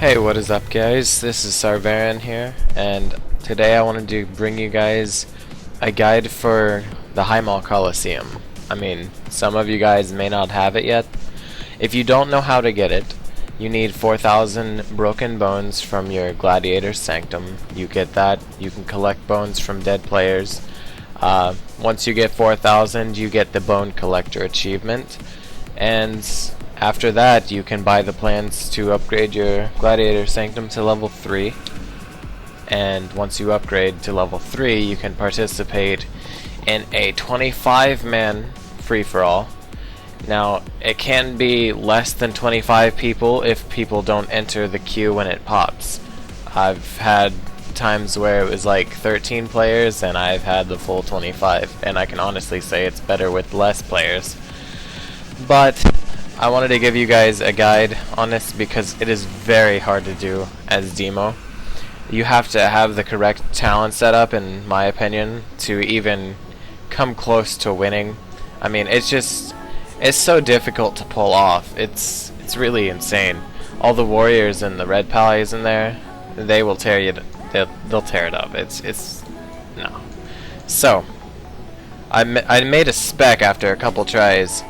Hey, what is up guys? This is Sarverin here, and today I wanted to bring you guys a guide for the Highmaul Coliseum. I mean, some of you guys may not have it yet. If you don't know how to get it, you need 4,000 broken bones from your Gladiator's Sanctum. You get that, you can collect bones from dead players. Once you get 4,000, you get the Bone Collector achievement, and after that, you can buy the plans to upgrade your Gladiator Sanctum to level 3. And once you upgrade to level 3, you can participate in a 25-man free-for-all. Now, it can be less than 25 people if people don't enter the queue when it pops. I've had times where it was like 13 players, and I've had the full 25. And I can honestly say it's better with less players. But I wanted to give you guys a guide on this because it is very hard to do as demo. You have to have the correct talent setup, in my opinion, to even come close to winning. I mean, it's so difficult to pull off. It's really insane. All the warriors and the red pallies in there, they will tear you. They'll tear it up. It's no. So I made a spec after a couple tries.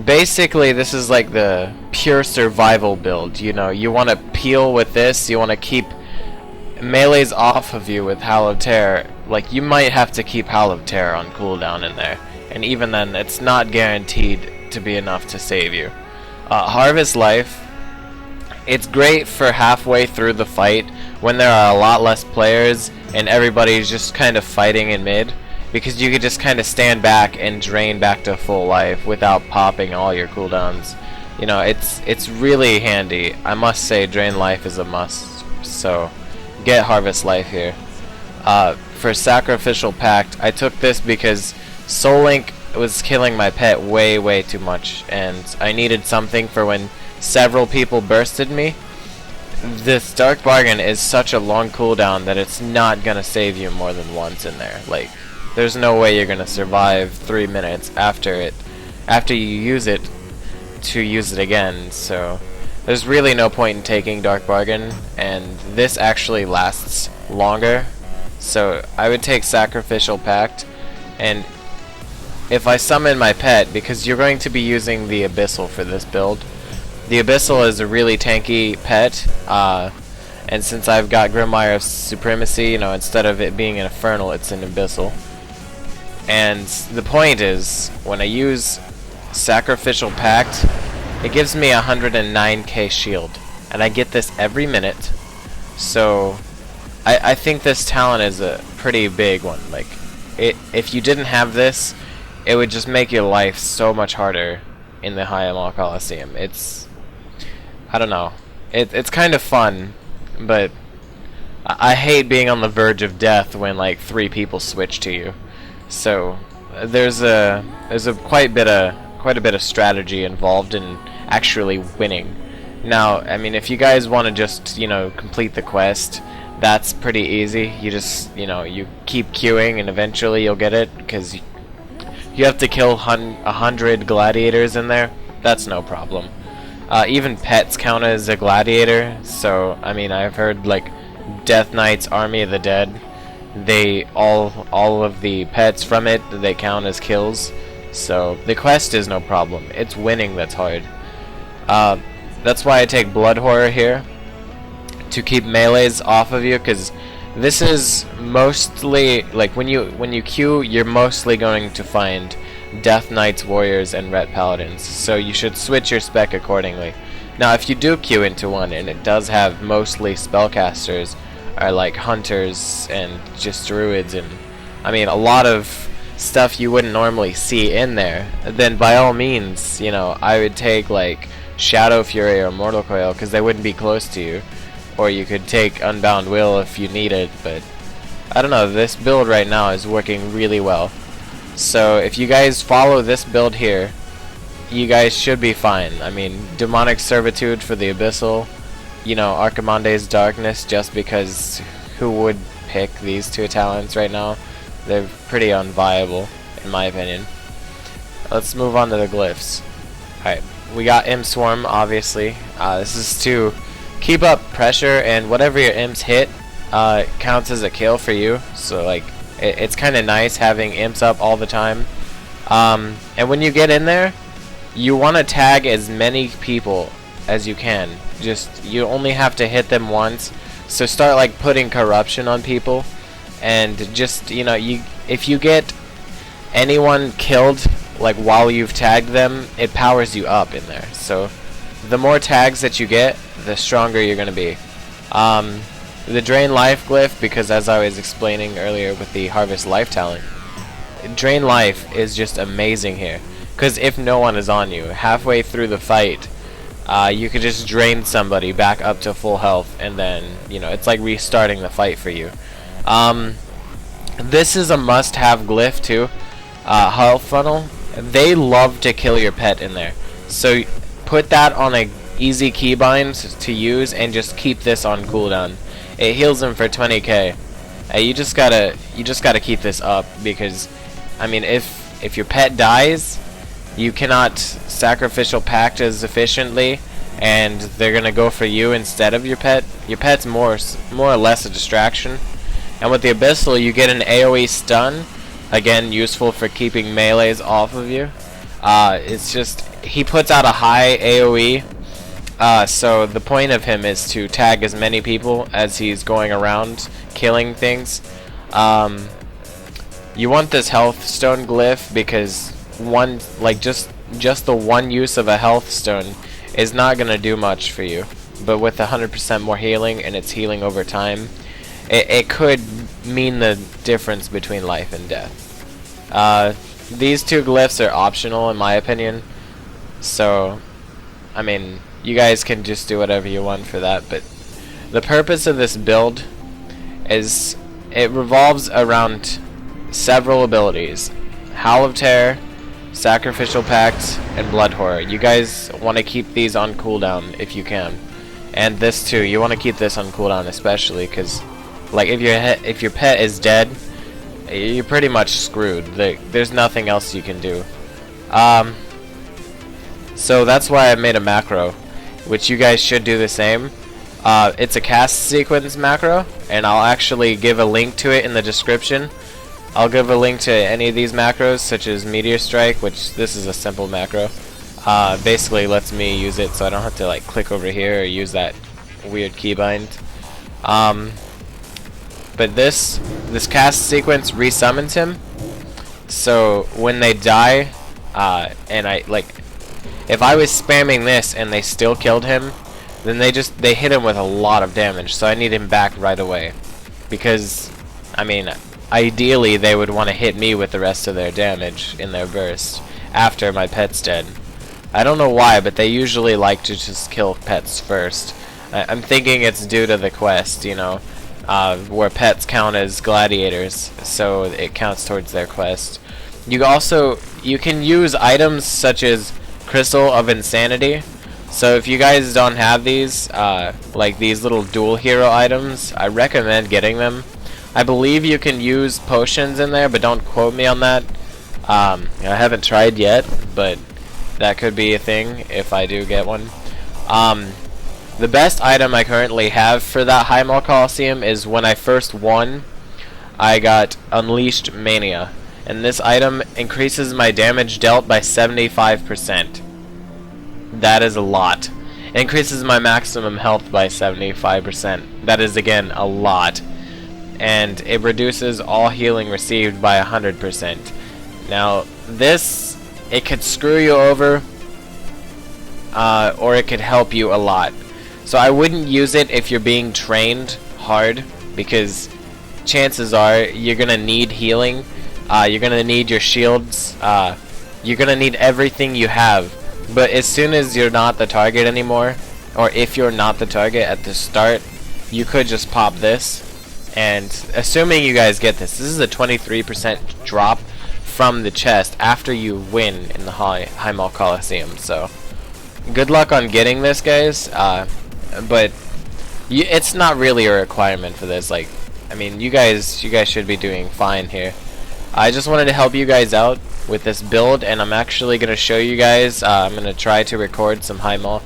Basically, this is like the pure survival build. You know, you want to peel with this. You want to keep melees off of you with Howl of Terror. Like, you might have to keep Howl of Terror on cooldown in there, and even then, it's not guaranteed to be enough to save you. Harvest Life. It's great for halfway through the fight when there are a lot less players and everybody's just kind of fighting in mid. Because you could just kind of stand back and drain back to full life without popping all your cooldowns. You know, it's really handy. I must say, drain life is a must. So, get Harvest Life here. For Sacrificial Pact, I took this because Soul Link was killing my pet way too much, and I needed something for when several people bursted me. This Dark Bargain is such a long cooldown that it's not gonna save you more than once in there. Like, there's no way you're gonna survive 3 minutes after you use it to use it again. So there's really no point in taking Dark Bargain, and this actually lasts longer. So I would take Sacrificial Pact, and if I summon my pet, because you're going to be using the Abyssal for this build. The Abyssal is a really tanky pet, and since I've got Grimoire of Supremacy, you know, instead of it being an Infernal, it's an Abyssal. And the point is, when I use Sacrificial Pact, it gives me 109k shield, and I get this every minute. So I think this talent is a pretty big one. Like, if you didn't have this, it would just make your life so much harder in the Highmaul Coliseum. I don't know. It's kind of fun, but I hate being on the verge of death when like 3 people switch to you. So there's quite a bit of strategy involved in actually winning. Now, I mean, if you guys want to just, you know, complete the quest, that's pretty easy. You just, you know, you keep queuing and eventually you'll get it, because you have to kill 100 gladiators in there. That's no problem. Even pets count as a gladiator. So I mean, I've heard like Death Knight's Army of the Dead, they all of the pets from it, they count as kills. So the quest is no problem. It's winning that's hard. That's why I take Blood Horror here, to keep melees off of you, because this is mostly like when you queue, you're mostly going to find Death Knights, Warriors, and Ret Paladins. So you should switch your spec accordingly. Now, if you do queue into one and it does have mostly spellcasters, are like hunters and just druids, and I mean a lot of stuff you wouldn't normally see in there, then by all means, you know, I would take like Shadow Fury or Mortal Coil, because they wouldn't be close to you. Or you could take Unbound Will if you need it, but I don't know, this build right now is working really well. So if you guys follow this build here, you guys should be fine. I mean, Demonic Servitude for the Abyssal, you know, Archimonde's Darkness, just because who would pick these 2 talents right now? They're pretty unviable, in my opinion. Let's move on to the Glyphs. Alright, we got Imp Swarm, obviously. This is to keep up pressure, and whatever your imps hit counts as a kill for you. So like it's kind of nice having imps up all the time. And when you get in there, you want to tag as many people as you can. Just, you only have to hit them once. So start like putting corruption on people, and just, you know, if you get anyone killed like while you've tagged them, it powers you up in there. So the more tags that you get, the stronger you're gonna be. The drain life glyph, because as I was explaining earlier with the harvest life talent, drain life is just amazing here, because if no one is on you halfway through the fight, you could just drain somebody back up to full health, and then, you know, it's like restarting the fight for you. This is a must-have glyph too. Health funnel. They love to kill your pet in there, so put that on a easy keybind to use, and just keep this on cooldown. It heals them for 20k. You just gotta keep this up, because I mean, if your pet dies, you cannot sacrificial pact as efficiently, and they're gonna go for you instead of your pet. Your pet's more or less a distraction. And with the Abyssal, you get an AoE stun, again useful for keeping melees off of you. It's just, he puts out a high AoE, so the point of him is to tag as many people as he's going around killing things. You want this health stone glyph, because one, like, just the one use of a health stone is not gonna do much for you, but with 100% more healing, and it's healing over time, it could mean the difference between life and death. These two glyphs are optional in my opinion, so I mean, you guys can just do whatever you want for that, but the purpose of this build is it revolves around several abilities: Howl of Terror, Sacrificial Pact, and Blood Horror. You guys want to keep these on cooldown if you can, and this too. You want to keep this on cooldown, especially because, like, if your pet is dead, you're pretty much screwed. There's nothing else you can do. So that's why I made a macro, which you guys should do the same. It's a cast sequence macro, and I'll actually give a link to it in the description. I'll give a link to any of these macros, such as Meteor Strike, which this is a simple macro. Basically lets me use it so I don't have to like click over here or use that weird keybind. But this cast sequence resummons him, so when they die, and if I was spamming this and they still killed him, then they hit him with a lot of damage, so I need him back right away, because I mean, ideally they would want to hit me with the rest of their damage in their burst after my pet's dead. I don't know why, but they usually like to just kill pets first. I'm thinking it's due to the quest, you know, where pets count as gladiators, so it counts towards their quest. You can use items such as Crystal of Insanity. So if you guys don't have these, like these little dual hero items, I recommend getting them. I believe you can use potions in there, but don't quote me on that. I haven't tried yet, but that could be a thing if I do get one. The best item I currently have for that Highmaul Coliseum is when I first won, I got Unleashed Mania, and this item increases my damage dealt by 75%. That is a lot. It increases my maximum health by 75%. That is, again, a lot. And it reduces all healing received by 100%. Now, this, it could screw you over, or it could help you a lot. So I wouldn't use it if you're being trained hard, because chances are you're gonna need healing. You're gonna need your shields. You're gonna need everything you have. But as soon as you're not the target anymore, or if you're not the target at the start, you could just pop this. And assuming you guys get this is a 23% drop from the chest after you win in the Highmaul Coliseum. So good luck on getting this, guys. But it's not really a requirement for this. Like, I mean, you guys should be doing fine here. I just wanted to help you guys out. with this build, and I'm actually gonna show you guys. I'm gonna try to record some Highmaul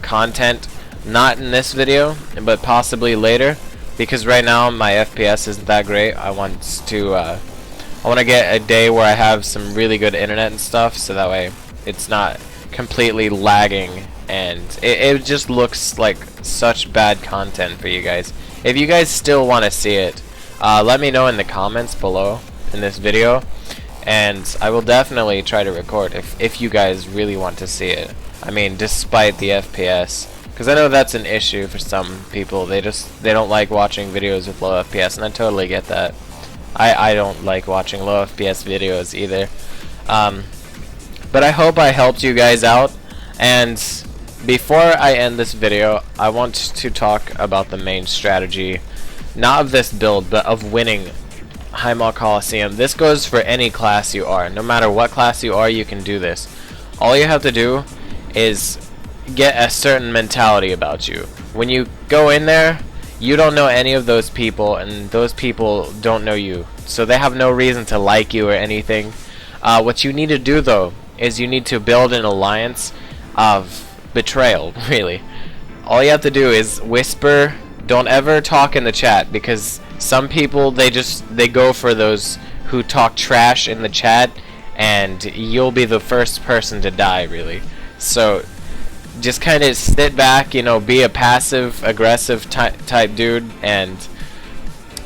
content, not in this video, but possibly later, because right now my FPS isn't that great. I want to get a day where I have some really good internet and stuff, so that way it's not completely lagging, and it just looks like such bad content for you guys. If you guys still want to see it, let me know in the comments below in this video, and I will definitely try to record if you guys really want to see it. I mean, despite the FPS, because I know that's an issue for some people. They don't like watching videos with low FPS, and I totally get that. I don't like watching low FPS videos either. But I hope I helped you guys out, and before I end this video, I want to talk about the main strategy, not of this build, but of winning Highmaul Coliseum. This goes for any class you are. No matter what class you are, you can do this. All you have to do is get a certain mentality about you. When you go in there, you don't know any of those people, and those people don't know you, so they have no reason to like you or anything. What you need to do, though, is you need to build an alliance of betrayal, really. All you have to do is whisper. Don't ever talk in the chat, because some people, they go for those who talk trash in the chat, and you'll be the first person to die, really. So just kind of sit back, you know, be a passive aggressive type dude, and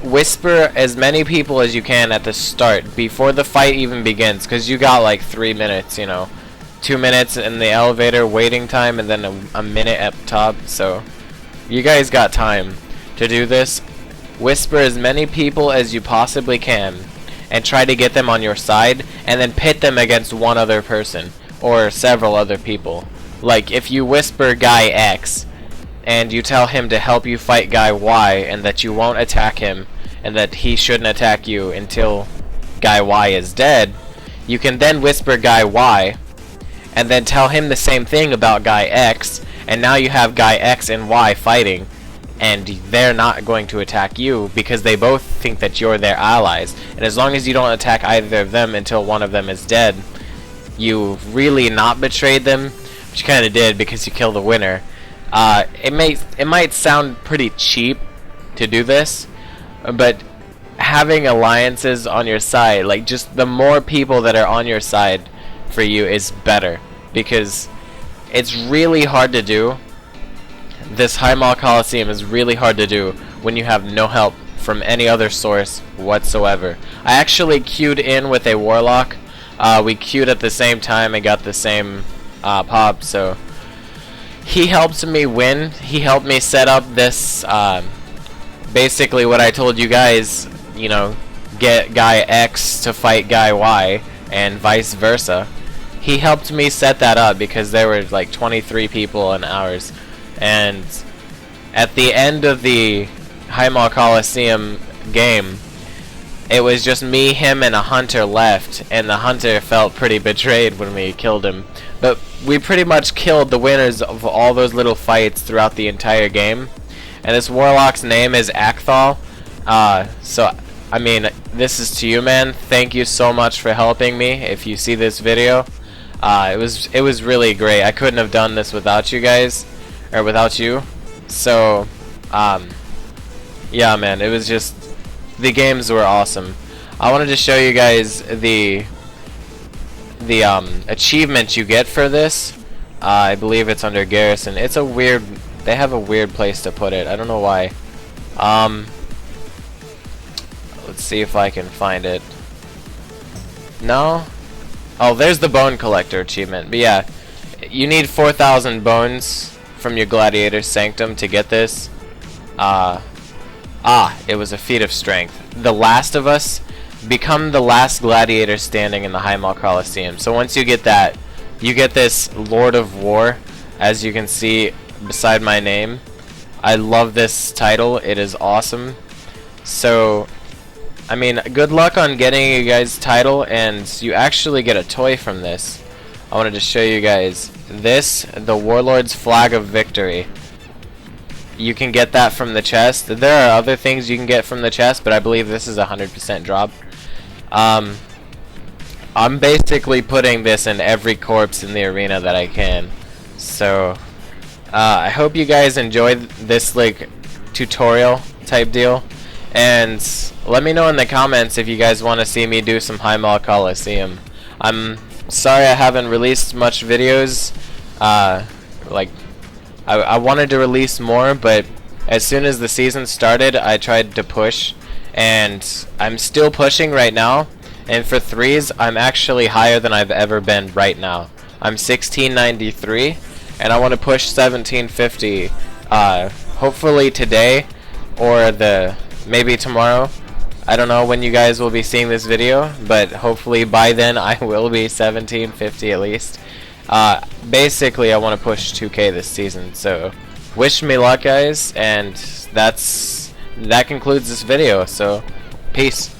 whisper as many people as you can at the start before the fight even begins, because you got like 3 minutes, you know, 2 minutes in the elevator waiting time, and then a minute up top, so you guys got time to do this. Whisper as many people as you possibly can and try to get them on your side, and then pit them against one other person or several other people. Like, if you whisper guy X and you tell him to help you fight guy Y, and that you won't attack him and that he shouldn't attack you until guy Y is dead, you can then whisper guy Y and then tell him the same thing about guy X, and now you have guy X and Y fighting, and they're not going to attack you because they both think that you're their allies. And as long as you don't attack either of them until one of them is dead, you've really not betrayed them, which you kind of did because you killed the winner. It might sound pretty cheap to do this, but having alliances on your side, like just the more people that are on your side for you, is better, because it's really hard to do. This Highmaul Coliseum is really hard to do when you have no help from any other source whatsoever. I actually queued in with a Warlock. We queued at the same time and got the same pop, so he helped me win. He helped me set up this, basically what I told you guys, you know, get guy X to fight guy Y and vice versa. He helped me set that up because there were like 23 people in ours, and at the end of the Highmaul Coliseum game, it was just me, him, and a hunter left, and the hunter felt pretty betrayed when we killed him. But we pretty much killed the winners of all those little fights throughout the entire game. And this Warlock's name is Akthal. So, I mean, this is to you, man. Thank you so much for helping me. If you see this video, it was really great. I couldn't have done this without you guys, or without you. So, yeah, man, it was just, the games were awesome. I wanted to show you guys the achievement you get for this. I believe it's under Garrison. It's a weird, they have a weird place to put it. I don't know why. Let's see if I can find it. No? Oh, there's the Bone Collector achievement. But yeah, you need 4,000 bones from your Gladiator's Sanctum to get this. It was a feat of strength. The Last of Us, become the last gladiator standing in the Highmaul Coliseum. So once you get that, you get this Lord of War, as you can see beside my name. I love this title. It is awesome. So, I mean, good luck on getting you guys' title, and you actually get a toy from this. I wanted to show you guys this, the Warlord's Flag of Victory. You can get that from the chest. There are other things you can get from the chest, but I believe this is 100% drop. I'm basically putting this in every corpse in the arena that I can. So I hope you guys enjoyed this like tutorial type deal, and let me know in the comments if you guys want to see me do some Highmaul Coliseum. I'm sorry I haven't released much videos. Like I wanted to release more, but as soon as the season started I tried to push, and I'm still pushing right now, and for threes I'm actually higher than I've ever been right now. I'm 1693 and I want to push 1750 hopefully today or maybe tomorrow. I don't know when you guys will be seeing this video, but hopefully by then I will be 1750 at least. Basically I want to push 2k this season, so wish me luck guys, and that concludes this video, so peace.